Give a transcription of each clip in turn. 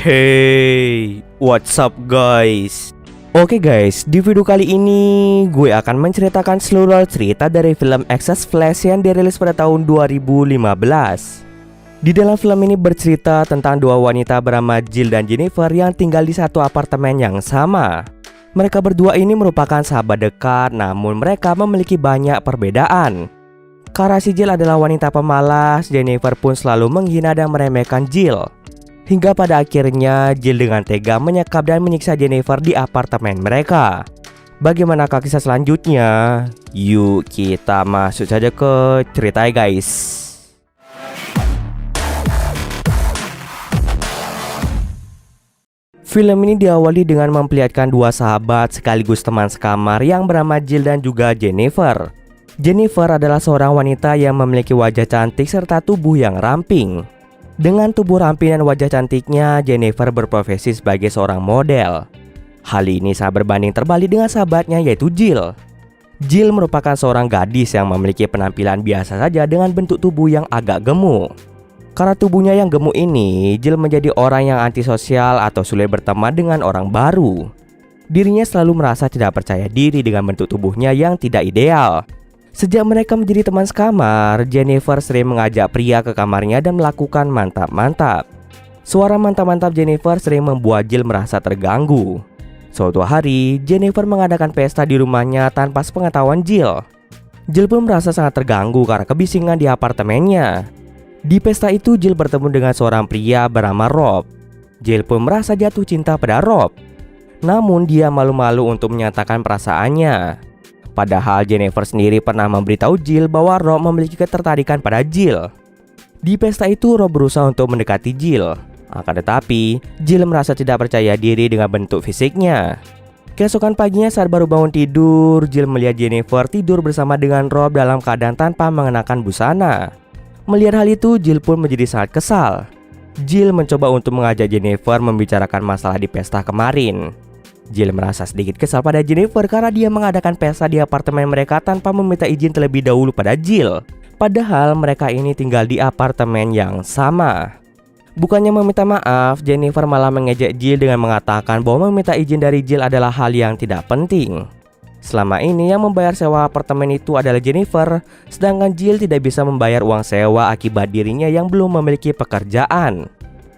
Hey, what's up guys? Oke guys, di video kali ini gue akan menceritakan seluruh cerita dari film Excess Flash yang dirilis pada tahun 2015. Di dalam film ini bercerita tentang dua wanita bernama Jill dan Jennifer yang tinggal di satu apartemen yang sama. Mereka berdua ini merupakan sahabat dekat, namun mereka memiliki banyak perbedaan. Karena si Jill adalah wanita pemalas, Jennifer pun selalu menghina dan meremehkan Jill. Hingga pada akhirnya Jill dengan tega menyekap dan menyiksa Jennifer di apartemen mereka. Bagaimanakah kisah selanjutnya? Yuk kita masuk saja ke ceritanya guys. Film ini diawali dengan memperlihatkan dua sahabat sekaligus teman sekamar yang bernama Jill dan juga Jennifer. Jennifer adalah seorang wanita yang memiliki wajah cantik serta tubuh yang ramping. Dengan tubuh ramping dan wajah cantiknya, Jennifer berprofesi sebagai seorang model. Hal ini sangat berbanding terbalik dengan sahabatnya yaitu Jill. Jill merupakan seorang gadis yang memiliki penampilan biasa saja dengan bentuk tubuh yang agak gemuk. Karena tubuhnya yang gemuk ini, Jill menjadi orang yang antisosial atau sulit berteman dengan orang baru. Dirinya selalu merasa tidak percaya diri dengan bentuk tubuhnya yang tidak ideal. Sejak mereka menjadi teman sekamar, Jennifer sering mengajak pria ke kamarnya dan melakukan mantap-mantap. Suara mantap-mantap Jennifer sering membuat Jill merasa terganggu. Suatu hari, Jennifer mengadakan pesta di rumahnya tanpa sepengetahuan Jill. Jill pun merasa sangat terganggu karena kebisingan di apartemennya. Di pesta itu, Jill bertemu dengan seorang pria bernama Rob. Jill pun merasa jatuh cinta pada Rob. Namun dia malu-malu untuk menyatakan perasaannya. Padahal Jennifer sendiri pernah memberitahu Jill bahwa Rob memiliki ketertarikan pada Jill. Di pesta itu Rob berusaha untuk mendekati Jill. Akan tetapi Jill merasa tidak percaya diri dengan bentuk fisiknya. Keesokan paginya saat baru bangun tidur, Jill melihat Jennifer tidur bersama dengan Rob dalam keadaan tanpa mengenakan busana. Melihat hal itu, Jill pun menjadi sangat kesal. Jill mencoba untuk mengajak Jennifer membicarakan masalah di pesta kemarin. Jill merasa sedikit kesal pada Jennifer karena dia mengadakan pesta di apartemen mereka tanpa meminta izin terlebih dahulu pada Jill. Padahal mereka ini tinggal di apartemen yang sama. Bukannya meminta maaf, Jennifer malah mengejek Jill dengan mengatakan bahwa meminta izin dari Jill adalah hal yang tidak penting. Selama ini yang membayar sewa apartemen itu adalah Jennifer, sedangkan Jill tidak bisa membayar uang sewa akibat dirinya yang belum memiliki pekerjaan.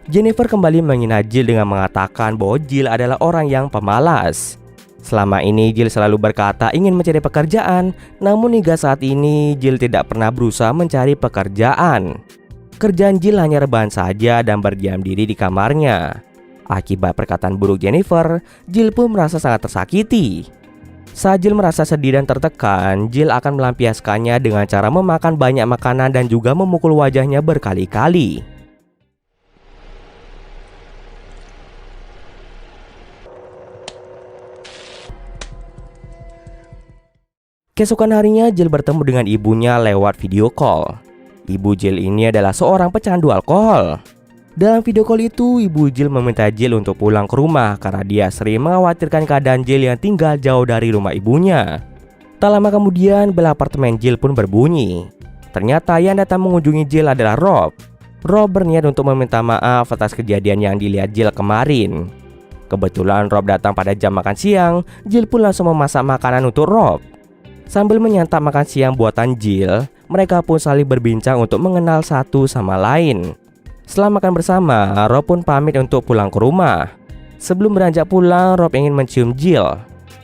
Jennifer kembali menghina Jill dengan mengatakan bahwa Jill adalah orang yang pemalas. Selama ini Jill selalu berkata ingin mencari pekerjaan, namun hingga saat ini Jill tidak pernah berusaha mencari pekerjaan. Kerjaan Jill hanya rebahan saja dan berdiam diri di kamarnya. Akibat perkataan buruk Jennifer, Jill pun merasa sangat tersakiti. Saat Jill merasa sedih dan tertekan, Jill akan melampiaskannya dengan cara memakan banyak makanan dan juga memukul wajahnya berkali-kali. Keesokan harinya Jill bertemu dengan ibunya lewat video call. Ibu Jill ini adalah seorang pecandu alkohol. Dalam video call itu, ibu Jill meminta Jill untuk pulang ke rumah karena dia sering mengkhawatirkan keadaan Jill yang tinggal jauh dari rumah ibunya. Tak lama kemudian, bel apartemen Jill pun berbunyi. Ternyata yang datang mengunjungi Jill adalah Rob. Rob berniat untuk meminta maaf atas kejadian yang dilihat Jill kemarin. Kebetulan Rob datang pada jam makan siang, Jill pun langsung memasak makanan untuk Rob. Sambil menyantap makan siang buatan Jill, mereka pun saling berbincang untuk mengenal satu sama lain. Setelah makan bersama, Rob pun pamit untuk pulang ke rumah. Sebelum beranjak pulang, Rob ingin mencium Jill.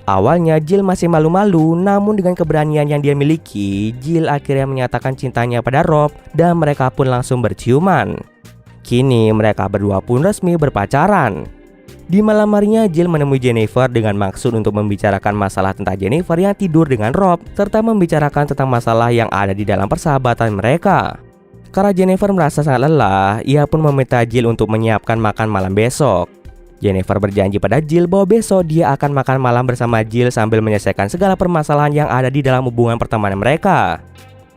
Awalnya Jill masih malu-malu, namun dengan keberanian yang dia miliki, Jill akhirnya menyatakan cintanya pada Rob dan mereka pun langsung berciuman. Kini mereka berdua pun resmi berpacaran. Di malam harinya Jill menemui Jennifer dengan maksud untuk membicarakan masalah tentang Jennifer yang tidur dengan Rob, serta membicarakan tentang masalah yang ada di dalam persahabatan mereka. Karena Jennifer merasa sangat lelah, ia pun meminta Jill untuk menyiapkan makan malam besok. Jennifer berjanji pada Jill bahwa besok dia akan makan malam bersama Jill sambil menyelesaikan segala permasalahan yang ada di dalam hubungan pertemanan mereka.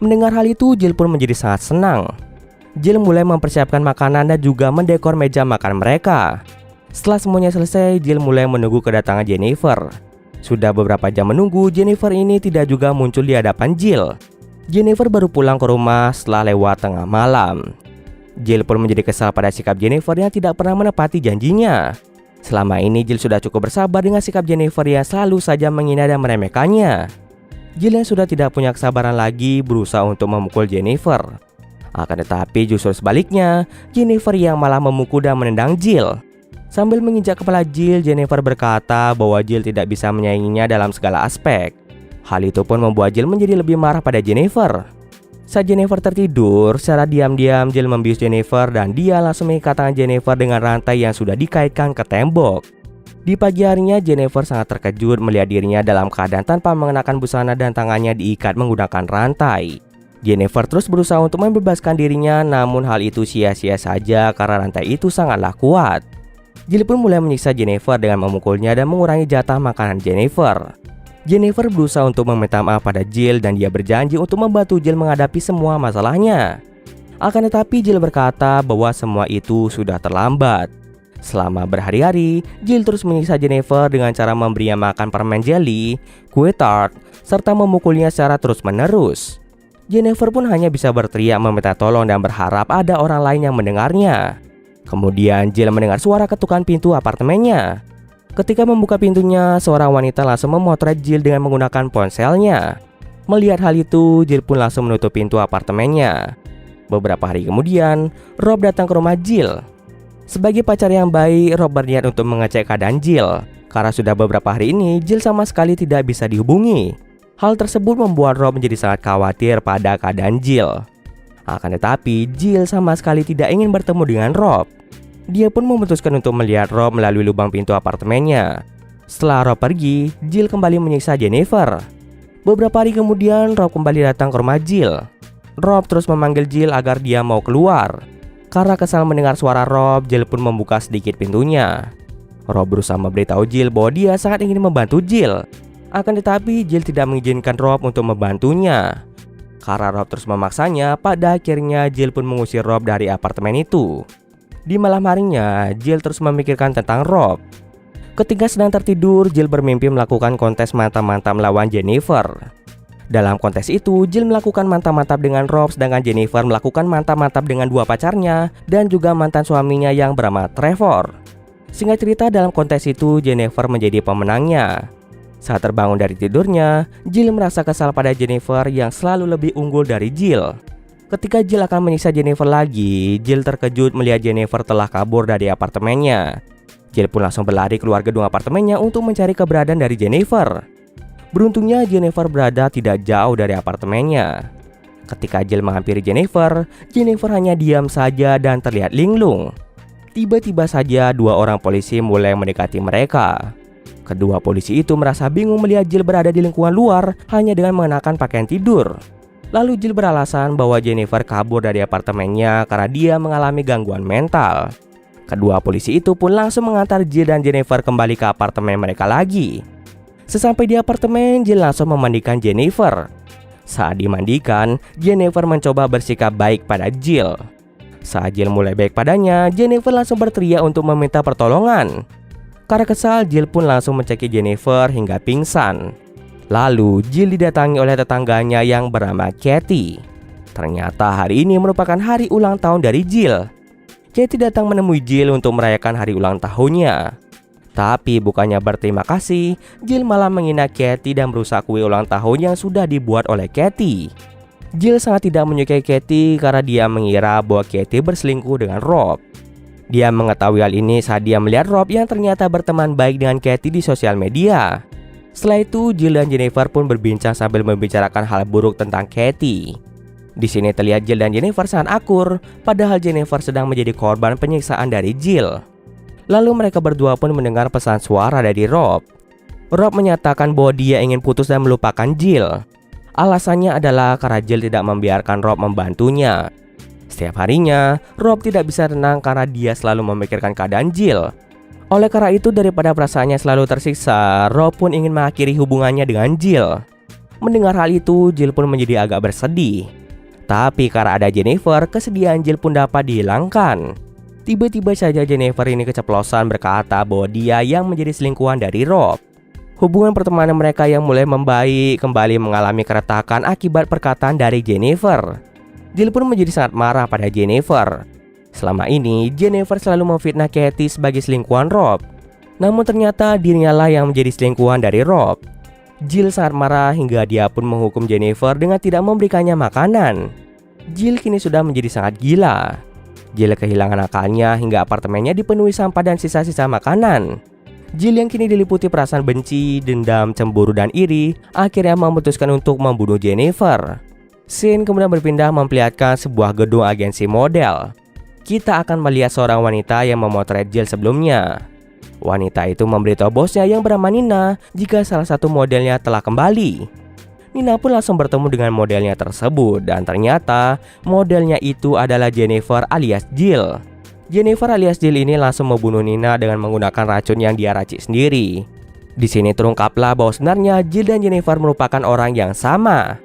Mendengar hal itu, Jill pun menjadi sangat senang. Jill mulai mempersiapkan makanan dan juga mendekor meja makan mereka. Setelah semuanya selesai, Jill mulai menunggu kedatangan Jennifer. Sudah beberapa jam menunggu, Jennifer ini tidak juga muncul di hadapan Jill. Jennifer baru pulang ke rumah setelah lewat tengah malam. Jill pun menjadi kesal pada sikap Jennifer yang tidak pernah menepati janjinya. Selama ini Jill sudah cukup bersabar dengan sikap Jennifer yang selalu saja menghina dan meremehkannya. Jill yang sudah tidak punya kesabaran lagi berusaha untuk memukul Jennifer. Akan tetapi justru sebaliknya, Jennifer yang malah memukul dan menendang Jill. Sambil menginjak kepala Jill, Jennifer berkata bahwa Jill tidak bisa menyainginya dalam segala aspek. Hal itu pun membuat Jill menjadi lebih marah pada Jennifer. Saat Jennifer tertidur, secara diam-diam Jill membius Jennifer dan dia langsung mengikat tangan Jennifer dengan rantai yang sudah dikaitkan ke tembok. Di pagi harinya, Jennifer sangat terkejut melihat dirinya dalam keadaan tanpa mengenakan busana dan tangannya diikat menggunakan rantai. Jennifer terus berusaha untuk membebaskan dirinya, namun hal itu sia-sia saja karena rantai itu sangatlah kuat. Jill pun mulai menyiksa Jennifer dengan memukulnya dan mengurangi jatah makanan Jennifer. Jennifer berusaha untuk meminta maaf pada Jill dan dia berjanji untuk membantu Jill menghadapi semua masalahnya. Akan tetapi Jill berkata bahwa semua itu sudah terlambat. Selama berhari-hari, Jill terus menyiksa Jennifer dengan cara memberinya makan permen jelly, kue tart, serta memukulnya secara terus-menerus. Jennifer pun hanya bisa berteriak meminta tolong dan berharap ada orang lain yang mendengarnya. Kemudian Jill mendengar suara ketukan pintu apartemennya. Ketika membuka pintunya, seorang wanita langsung memotret Jill dengan menggunakan ponselnya. Melihat hal itu, Jill pun langsung menutup pintu apartemennya. Beberapa hari kemudian, Rob datang ke rumah Jill. Sebagai pacar yang baik, Rob berniat untuk mengecek keadaan Jill. Karena sudah beberapa hari ini, Jill sama sekali tidak bisa dihubungi. Hal tersebut membuat Rob menjadi sangat khawatir pada keadaan Jill. Akan tetapi, Jill sama sekali tidak ingin bertemu dengan Rob. Dia pun memutuskan untuk melihat Rob melalui lubang pintu apartemennya. Setelah Rob pergi, Jill kembali menyiksa Jennifer. Beberapa hari kemudian, Rob kembali datang ke rumah Jill. Rob terus memanggil Jill agar dia mau keluar. Karena kesal mendengar suara Rob, Jill pun membuka sedikit pintunya. Rob berusaha memberitahu Jill bahwa dia sangat ingin membantu Jill. Akan tetapi, Jill tidak mengizinkan Rob untuk membantunya. Karena Rob terus memaksanya, pada akhirnya Jill pun mengusir Rob dari apartemen itu. Di malam harinya, Jill terus memikirkan tentang Rob. Ketika sedang tertidur, Jill bermimpi melakukan kontes mantap-mantap melawan Jennifer. Dalam kontes itu, Jill melakukan mantap-mantap dengan Rob, sedangkan Jennifer melakukan mantap-mantap dengan dua pacarnya dan juga mantan suaminya yang bernama Trevor. Singkat cerita, dalam kontes itu Jennifer menjadi pemenangnya. Saat terbangun dari tidurnya, Jill merasa kesal pada Jennifer yang selalu lebih unggul dari Jill. Ketika Jill akan menyiksa Jennifer lagi, Jill terkejut melihat Jennifer telah kabur dari apartemennya. Jill pun langsung berlari keluar gedung apartemennya untuk mencari keberadaan dari Jennifer. Beruntungnya Jennifer berada tidak jauh dari apartemennya. Ketika Jill menghampiri Jennifer, Jennifer hanya diam saja dan terlihat linglung. Tiba-tiba saja dua orang polisi mulai mendekati mereka. Kedua polisi itu merasa bingung melihat Jill berada di lingkungan luar hanya dengan mengenakan pakaian tidur. Lalu Jill beralasan bahwa Jennifer kabur dari apartemennya karena dia mengalami gangguan mental. Kedua polisi itu pun langsung mengantar Jill dan Jennifer kembali ke apartemen mereka lagi. Sesampai di apartemen, Jill langsung memandikan Jennifer. Saat dimandikan, Jennifer mencoba bersikap baik pada Jill. Saat Jill mulai baik padanya, Jennifer langsung berteriak untuk meminta pertolongan. Karena kesal, Jill pun langsung mencekik Jennifer hingga pingsan. Lalu, Jill didatangi oleh tetangganya yang bernama Katie. Ternyata hari ini merupakan hari ulang tahun dari Jill. Katie datang menemui Jill untuk merayakan hari ulang tahunnya. Tapi bukannya berterima kasih, Jill malah menghina Katie dan merusak kue ulang tahun yang sudah dibuat oleh Katie. Jill sangat tidak menyukai Katie karena dia mengira bahwa Katie berselingkuh dengan Rob. Dia mengetahui hal ini saat dia melihat Rob yang ternyata berteman baik dengan Katie di sosial media. Setelah itu, Jill dan Jennifer pun berbincang sambil membicarakan hal buruk tentang Katie. Di sini terlihat Jill dan Jennifer sangat akur, padahal Jennifer sedang menjadi korban penyiksaan dari Jill. Lalu mereka berdua pun mendengar pesan suara dari Rob. Rob menyatakan bahwa dia ingin putus dan melupakan Jill. Alasannya adalah karena Jill tidak membiarkan Rob membantunya. Setiap harinya, Rob tidak bisa tenang karena dia selalu memikirkan keadaan Jill. Oleh karena itu, daripada perasaannya selalu tersiksa, Rob pun ingin mengakhiri hubungannya dengan Jill. Mendengar hal itu, Jill pun menjadi agak bersedih. Tapi karena ada Jennifer, kesedihan Jill pun dapat dihilangkan. Tiba-tiba saja Jennifer ini keceplosan berkata bahwa dia yang menjadi selingkuhan dari Rob. Hubungan pertemanan mereka yang mulai membaik kembali mengalami keretakan akibat perkataan dari Jennifer. Jill pun menjadi sangat marah pada Jennifer. Selama ini, Jennifer selalu memfitnah Katie sebagai selingkuhan Rob. Namun ternyata dirinya lah yang menjadi selingkuhan dari Rob. Jill sangat marah hingga dia pun menghukum Jennifer dengan tidak memberikannya makanan. Jill kini sudah menjadi sangat gila. Jill kehilangan akalnya hingga apartemennya dipenuhi sampah dan sisa-sisa makanan. Jill yang kini diliputi perasaan benci, dendam, cemburu, dan iri akhirnya memutuskan untuk membunuh Jennifer. Scene kemudian berpindah memperlihatkan sebuah gedung agensi model. Kita akan melihat seorang wanita yang memotret Jill sebelumnya. Wanita itu memberitahu bosnya yang bernama Nina jika salah satu modelnya telah kembali. Nina pun langsung bertemu dengan modelnya tersebut dan ternyata modelnya itu adalah Jennifer alias Jill. Jennifer alias Jill ini langsung membunuh Nina dengan menggunakan racun yang dia racik sendiri. Di sini terungkaplah bahwa sebenarnya Jill dan Jennifer merupakan orang yang sama.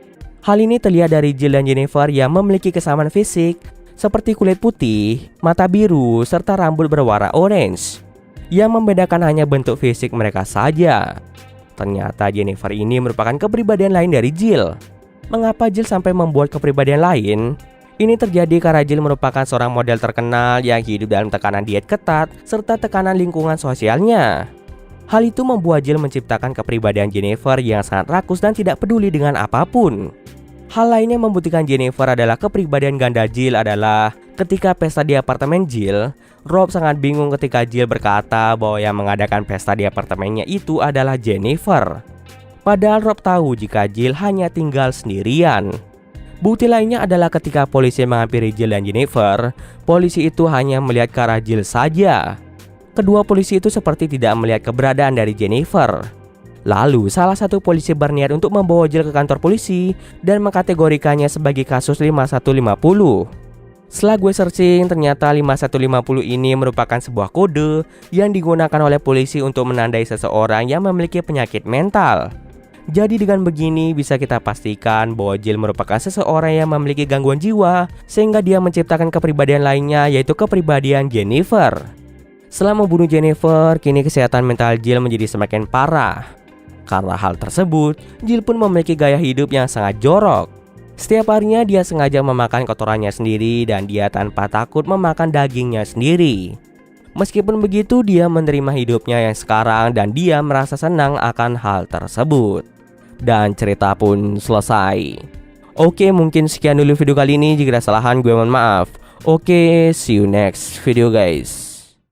Hal ini terlihat dari Jill dan Jennifer yang memiliki kesamaan fisik seperti kulit putih, mata biru, serta rambut berwarna orange. Yang membedakan hanya bentuk fisik mereka saja. Ternyata Jennifer ini merupakan kepribadian lain dari Jill. Mengapa Jill sampai membuat kepribadian lain? Ini terjadi karena Jill merupakan seorang model terkenal yang hidup dalam tekanan diet ketat serta tekanan lingkungan sosialnya. Hal itu membuat Jill menciptakan kepribadian Jennifer yang sangat rakus dan tidak peduli dengan apapun. Hal lain yang membuktikan Jennifer adalah kepribadian ganda Jill adalah ketika pesta di apartemen Jill, Rob sangat bingung ketika Jill berkata bahwa yang mengadakan pesta di apartemennya itu adalah Jennifer. Padahal Rob tahu jika Jill hanya tinggal sendirian. Bukti lainnya adalah ketika polisi menghampiri Jill dan Jennifer, polisi itu hanya melihat ke arah Jill saja. Kedua polisi itu seperti tidak melihat keberadaan dari Jennifer. Lalu salah satu polisi berniat untuk membawa Jill ke kantor polisi dan mengkategorikannya sebagai kasus 5150. Setelah gue searching, ternyata 5150 ini merupakan sebuah kode yang digunakan oleh polisi untuk menandai seseorang yang memiliki penyakit mental. Jadi dengan begini bisa kita pastikan bahwa Jill merupakan seseorang yang memiliki gangguan jiwa sehingga dia menciptakan kepribadian lainnya yaitu kepribadian Jennifer. Setelah membunuh Jennifer, kini kesehatan mental Jill menjadi semakin parah. Karena hal tersebut, Jill pun memiliki gaya hidup yang sangat jorok. Setiap harinya dia sengaja memakan kotorannya sendiri dan dia tanpa takut memakan dagingnya sendiri. Meskipun begitu, dia menerima hidupnya yang sekarang dan dia merasa senang akan hal tersebut. Dan cerita pun selesai. Oke, mungkin sekian dulu video kali ini. Jika ada kesalahan gue mohon maaf. Oke, see you next video guys.